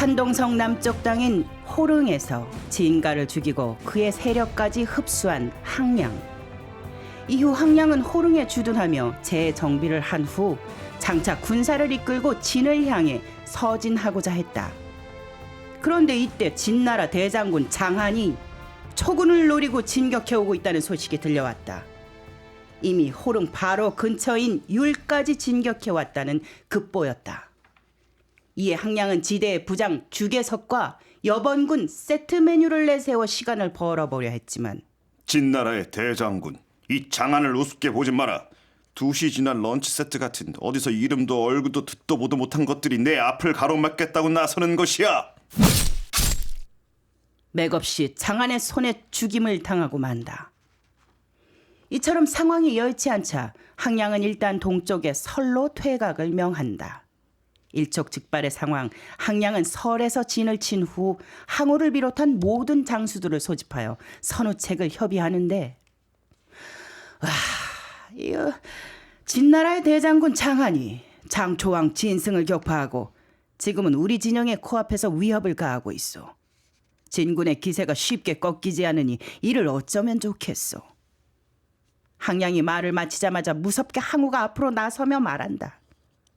산동성 남쪽 땅인 호릉에서 진가를 죽이고 그의 세력까지 흡수한 항량. 이후 항량은 호릉에 주둔하며 재정비를 한 후 장차 군사를 이끌고 진을 향해 서진하고자 했다. 그런데 이때 진나라 대장군 장한이 초군을 노리고 진격해오고 있다는 소식이 들려왔다. 이미 호릉 바로 근처인 율까지 진격해왔다는 급보였다. 이에 항량은 지대의 부장 주계석과 여번군 세트 메뉴를 내세워 시간을 벌어보려 했지만 진나라의 대장군, 이 장안을 우습게 보지 마라. 2시 지난 런치 세트 같은 어디서 이름도 얼굴도 듣도 보도 못한 것들이 내 앞을 가로막겠다고 나서는 것이야. 맥없이 장안의 손에 죽임을 당하고 만다. 이처럼 상황이 여의치 않자 항량은 일단 동쪽에 설로 퇴각을 명한다. 일촉즉발의 상황, 항량은 설에서 진을 친 후 항우를 비롯한 모든 장수들을 소집하여 선우책을 협의하는데 진나라의 대장군 장한이 장초왕 진승을 격파하고 지금은 우리 진영의 코앞에서 위협을 가하고 있어. 진군의 기세가 쉽게 꺾이지 않으니 이를 어쩌면 좋겠소. 항량이 말을 마치자마자 무섭게 항우가 앞으로 나서며 말한다.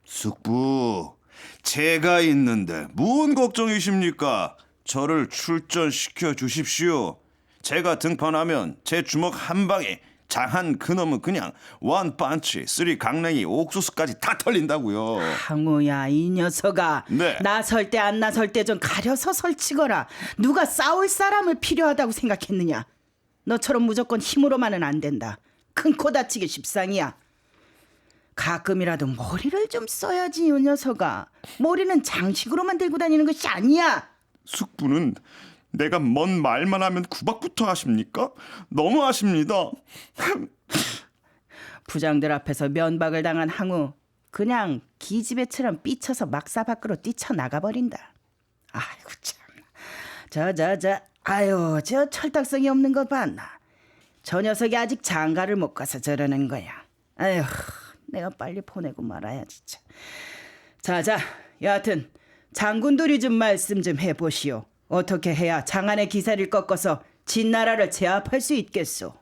숙부, 제가 있는데 뭔 걱정이십니까? 저를 출전시켜 주십시오. 제가 등판하면 제 주먹 한 방에 장한 그놈은 그냥 원펀치, 3 강냉이 옥수수까지 다 털린다고요. 항우야, 이 녀석아. 네. 나설 때 안 나설 때 좀 가려서 설치거라. 누가 싸울 사람을 필요하다고 생각했느냐. 너처럼 무조건 힘으로만은 안 된다. 큰 코 다치기 십상이야. 가끔이라도 머리를 좀 써야지, 이 녀석아. 머리는 장식으로만 들고 다니는 것이 아니야. 숙부는 내가 뭔 말만 하면 구박부터 하십니까? 너무하십니다. 부장들 앞에서 면박을 당한 항우, 그냥 기집애처럼 삐쳐서 막사 밖으로 뛰쳐나가버린다. 아이고 참. 아유, 저 철딱성이 없는 거 봤나? 저 녀석이 아직 장가를 못 가서 저러는 거야. 아휴, 내가 빨리 보내고 말아야 진짜. 자, 여하튼 장군들이 좀 말씀 좀 해보시오. 어떻게 해야 장안의 기세를 꺾어서 진나라를 제압할 수 있겠소?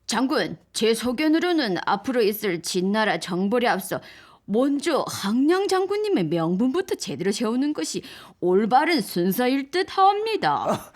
장군, 제 소견으로는 앞으로 있을 진나라 정벌에 앞서 먼저 항량 장군님의 명분부터 제대로 세우는 것이 올바른 순서일 듯하옵니다.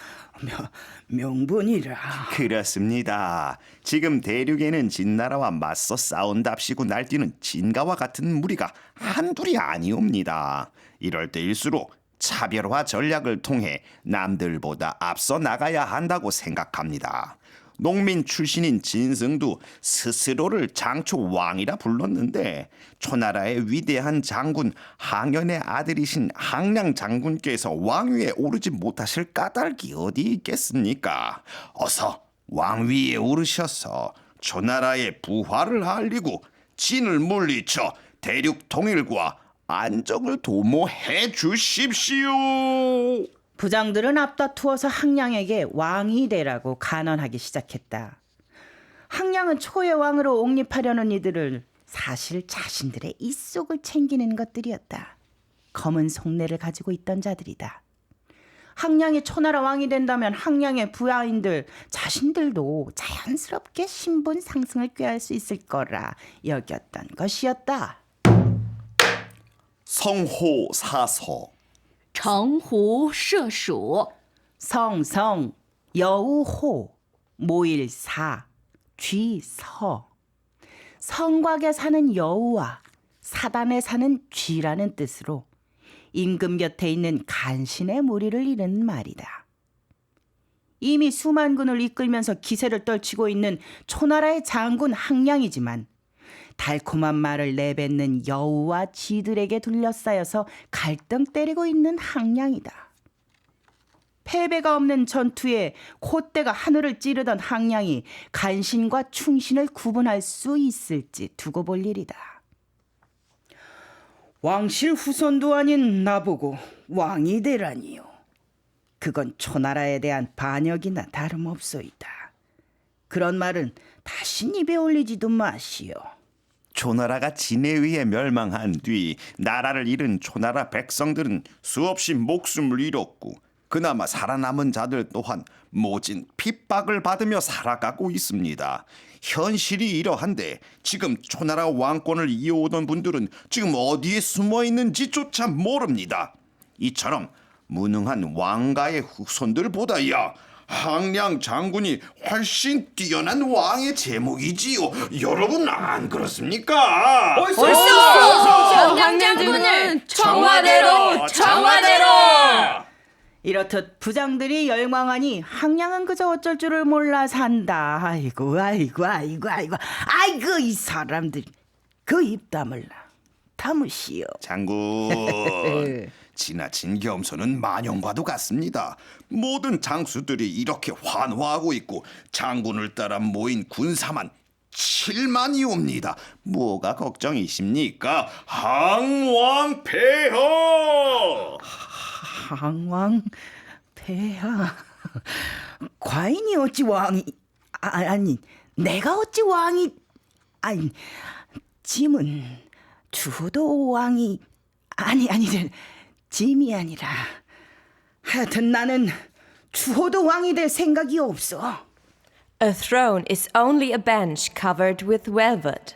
명분이라. 그렇습니다. 지금 대륙에는 진나라와 맞서 싸운답시고 날뛰는 진가와 같은 무리가 한둘이 아니옵니다. 이럴 때일수록 차별화 전략을 통해 남들보다 앞서 나가야 한다고 생각합니다. 농민 출신인 진승도 스스로를 장초 왕이라 불렀는데 초나라의 위대한 장군 항연의 아들이신 항량 장군께서 왕위에 오르지 못하실 까닭이 어디 있겠습니까? 어서 왕위에 오르셔서 초나라의 부활을 알리고 진을 물리쳐 대륙 통일과 안정을 도모해 주십시오. 부장들은 앞다투어서 항량에게 왕이 되라고 간언하기 시작했다. 항량은 초의 왕으로 옹립하려는 이들을 사실 자신들의 입속을 챙기는 것들이었다. 검은 속내를 가지고 있던 자들이다. 항량이 초나라 왕이 된다면 항량의 부하인들 자신들도 자연스럽게 신분 상승을 꾀할 수 있을 거라 여겼던 것이었다. 성호사서 청호射蜀 성성, 여우호, 모일사, 쥐서. 성곽에 사는 여우와 사단에 사는 쥐라는 뜻으로 임금 곁에 있는 간신의 무리를 이르는 말이다. 이미 수만 군을 이끌면서 기세를 떨치고 있는 초나라의 장군 항량이지만 달콤한 말을 내뱉는 여우와 쥐들에게 둘러싸여서 갈등 때리고 있는 항량이다. 패배가 없는 전투에 콧대가 하늘을 찌르던 항량이 간신과 충신을 구분할 수 있을지 두고 볼 일이다. 왕실 후손도 아닌 나보고 왕이 되라니요. 그건 초나라에 대한 반역이나 다름없소이다. 그런 말은 다시 입에 올리지도 마시오. 초나라가 진에 의해 멸망한 뒤 나라를 잃은 초나라 백성들은 수없이 목숨을 잃었고 그나마 살아남은 자들 또한 모진 핍박을 받으며 살아가고 있습니다. 현실이 이러한데 지금 초나라 왕권을 이어오던 분들은 지금 어디에 숨어 있는지조차 모릅니다. 이처럼 무능한 왕가의 후손들보다야 항량 장군이 훨씬 뛰어난 왕의 제목이지요. 여러분 안 그렇습니까? 항량 장군을 청와대로 이렇듯 부장들이 열광하니 항량은 그저 어쩔 줄을 몰라 산다. 아이고 이 사람들 그 입 다무시오. 장군, 지나친 겸손은 만용과도 같습니다. 모든 장수들이 이렇게 환호하고 있고 장군을 따라 모인 군사만 7만이옵니다. 뭐가 걱정이십니까? 항왕 폐하! 항왕 폐하. 과인이 어찌 왕이 아니 내가 어찌 왕이 아니 짐은 주도 왕이 아니 짐이 아니라 하여튼 나는 주호도 왕이 될 생각이 없어. A throne is only a bench covered with velvet.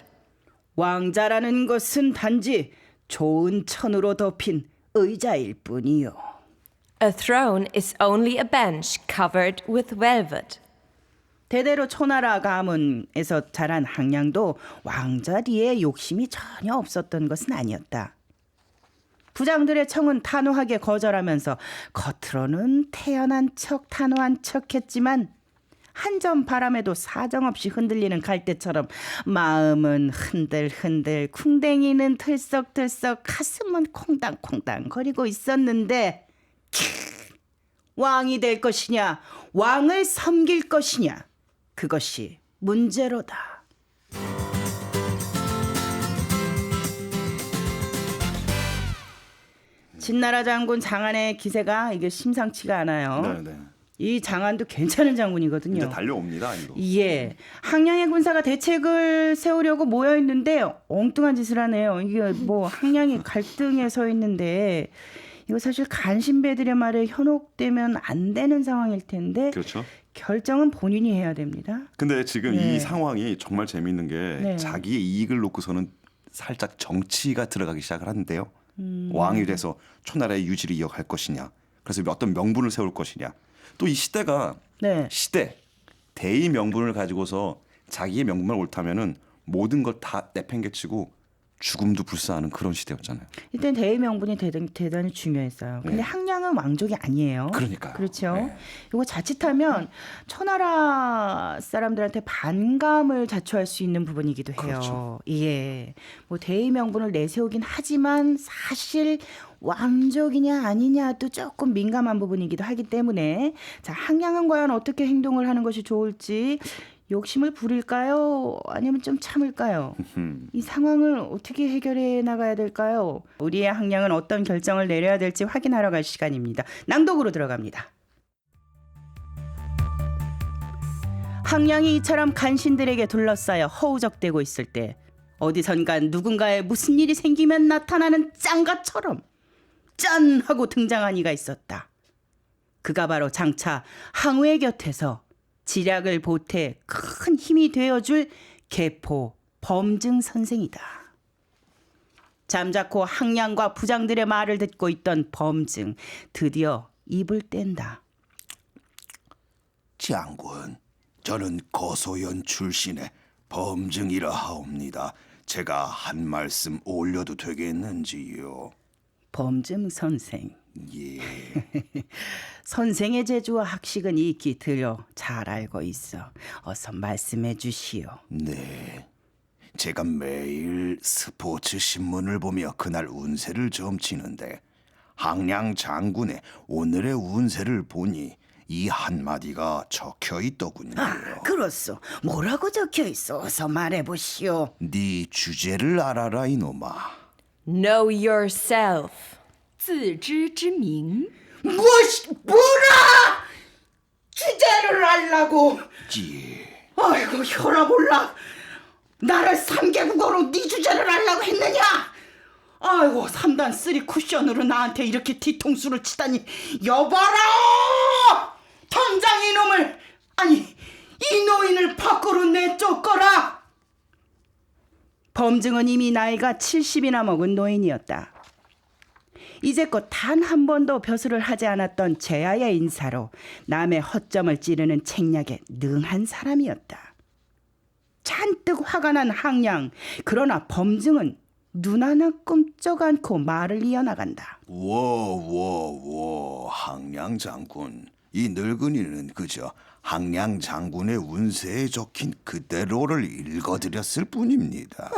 왕자라는 것은 단지 좋은 천으로 덮인 의자일 뿐이요. A throne is only a bench covered with velvet. 대대로 초나라 가문에서 자란 항량도 왕자리에 욕심이 전혀 없었던 것은 아니었다. 부장들의 청은 단호하게 거절하면서 겉으로는 태연한 척 단호한 척했지만 한 점 바람에도 사정없이 흔들리는 갈대처럼 마음은 흔들흔들 쿵댕이는 들썩들썩 가슴은 콩당콩당 거리고 있었는데 왕이 될 것이냐 왕을 섬길 것이냐 그것이 문제로다. 진나라 장군 장안의 기세가 이게 심상치가 않아요. 네. 이 장안도 괜찮은 장군이거든요. 이제 달려옵니다. 이거. 예, 항량의 군사가 대책을 세우려고 모여 있는데 엉뚱한 짓을 하네요. 이게 뭐 항량이 갈등에 서 있는데 이거 사실 간신배들의 말에 현혹되면 안 되는 상황일 텐데 그렇죠. 결정은 본인이 해야 됩니다. 근데 지금 네. 이 상황이 정말 재미있는 게 네. 자기의 이익을 놓고서는 살짝 정치가 들어가기 시작을 하는데요. 왕이 돼서 초나라의 유지를 이어갈 것이냐, 그래서 어떤 명분을 세울 것이냐. 또 이 시대가 네. 대의 명분을 가지고서 자기의 명분만 옳다면은 모든 걸 다 내팽개치고 죽음도 불사하는 그런 시대였잖아요. 이때 대의 명분이 대단히 중요했어요. 근데 네. 항량은 왕족이 아니에요. 그러니까요. 그렇죠. 네. 이거 자칫하면 초나라 사람들한테 반감을 자초할 수 있는 부분이기도 해요. 그렇죠. 예. 뭐 대의 명분을 내세우긴 하지만 사실 왕족이냐 아니냐도 조금 민감한 부분이기도 하기 때문에 자, 항량은 과연 어떻게 행동을 하는 것이 좋을지 욕심을 부릴까요? 아니면 좀 참을까요? 이 상황을 어떻게 해결해 나가야 될까요? 우리의 항량은 어떤 결정을 내려야 될지 확인하러 갈 시간입니다. 낭독으로 들어갑니다. 항량이 이처럼 간신들에게 둘러싸여 허우적대고 있을 때 어디선가 누군가에 무슨 일이 생기면 나타나는 짱가처럼 짠! 하고 등장한 이가 있었다. 그가 바로 장차 항우의 곁에서 지략을 보태 큰 힘이 되어줄 계포 범증 선생이다. 잠자코 항량과 부장들의 말을 듣고 있던 범증 드디어 입을 뗀다. 장군, 저는 거소연 출신의 범증이라 하옵니다. 제가 한 말씀 올려도 되겠는지요? 범증 선생. 예. 선생의 재주와 학식은 익히 들여 잘 알고 있어. 어서 말씀해 주시오. 네. 제가 매일 스포츠 신문을 보며 그날 운세를 점치는데 항량 장군의 오늘의 운세를 보니 이 한마디가 적혀 있더군요. 그렇소. 뭐라고 적혀 있어? 어서 말해 보시오. 네 주제를 알아라 이놈아. Know yourself. 自知之明 뭐라? 주제를 알라고? 예. 아이고 혈압 올라. 나를 3개국어로 네 주제를 하려고 했느냐? 아이고 3단 3 쿠션으로 나한테 이렇게 뒤통수를 치다니. 여봐라! 당장 이놈을, 아니 이 노인을 밖으로 내쫓거라. 범증은 이미 나이가 70이나 먹은 노인이었다. 이제껏 단 한 번도 벼슬을 하지 않았던 제아의 인사로 남의 허점을 찌르는 책략에 능한 사람이었다. 잔뜩 화가 난 항량. 그러나 범증은 눈 하나 끔쩍 않고 말을 이어나간다. 워워워 항량 장군, 이 늙은이는 그저 항량 장군의 운세에 적힌 그대로를 읽어드렸을 뿐입니다.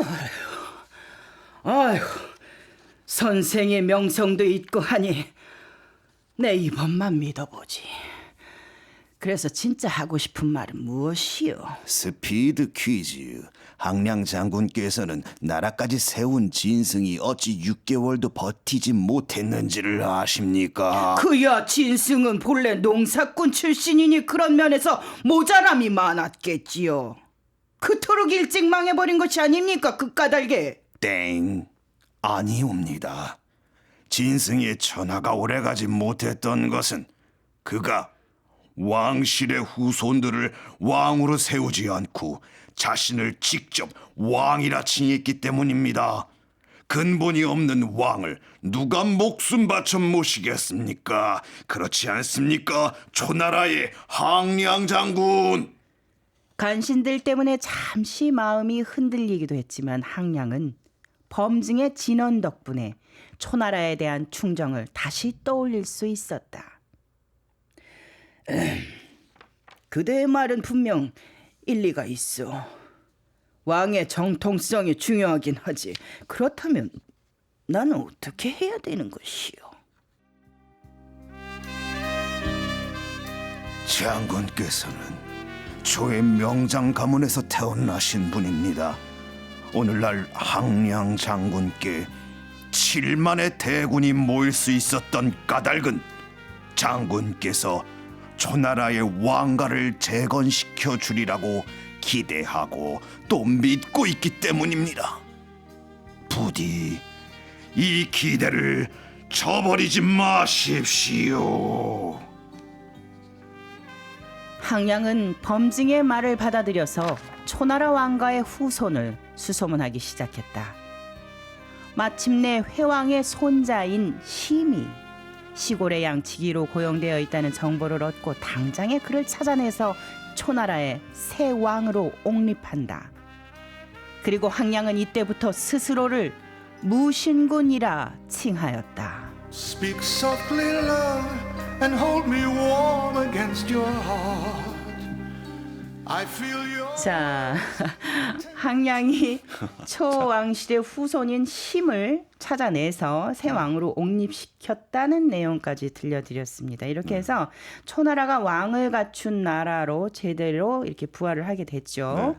아이고, 선생의 명성도 있고 하니 내 이번만 믿어보지. 그래서 진짜 하고 싶은 말은 무엇이요? 스피드 퀴즈. 항량 장군께서는 나라까지 세운 진승이 어찌 6개월도 버티지 못했는지를 아십니까? 그야 진승은 본래 농사꾼 출신이니 그런 면에서 모자람이 많았겠지요. 그토록 일찍 망해버린 것이 아닙니까, 그 까닭에. 땡, 아니옵니다. 진승의 천하가 오래가지 못했던 것은 그가 왕실의 후손들을 왕으로 세우지 않고 자신을 직접 왕이라 칭했기 때문입니다. 근본이 없는 왕을 누가 목숨 바쳐 모시겠습니까? 그렇지 않습니까? 초나라의 항량 장군. 간신들 때문에 잠시 마음이 흔들리기도 했지만 항량은 범증의 진언 덕분에 초나라에 대한 충정을 다시 떠올릴 수 있었다. 그대의 말은 분명 일리가 있어. 왕의 정통성이 중요하긴 하지. 그렇다면 나는 어떻게 해야 되는 것이요? 장군께서는 조의 명장 가문에서 태어나신 분입니다. 오늘날 항량 장군께 7만의 대군이 모일 수 있었던 까닭은 장군께서 초나라의 왕가를 재건시켜 주리라고 기대하고 또 믿고 있기 때문입니다. 부디 이 기대를 저버리지 마십시오. 항량은 범증의 말을 받아들여서 초나라 왕가의 후손을 수소문하기 시작했다. 마침내 회왕의 손자인 심이 시골의 양치기로 고용되어 있다는 정보를 얻고 당장에 그를 찾아내서 초나라의 새 왕으로 옹립한다. 그리고 항량은 이때부터 스스로를 무신군이라 칭하였다. Speak softly, love, and hold me warm against your heart. I feel your... 자, 항량이 초왕실의 후손인 심을 찾아내서 새 왕으로 옹립시켰다는 내용까지 들려드렸습니다. 이렇게 해서 초나라가 왕을 갖춘 나라로 제대로 이렇게 부활을 하게 됐죠.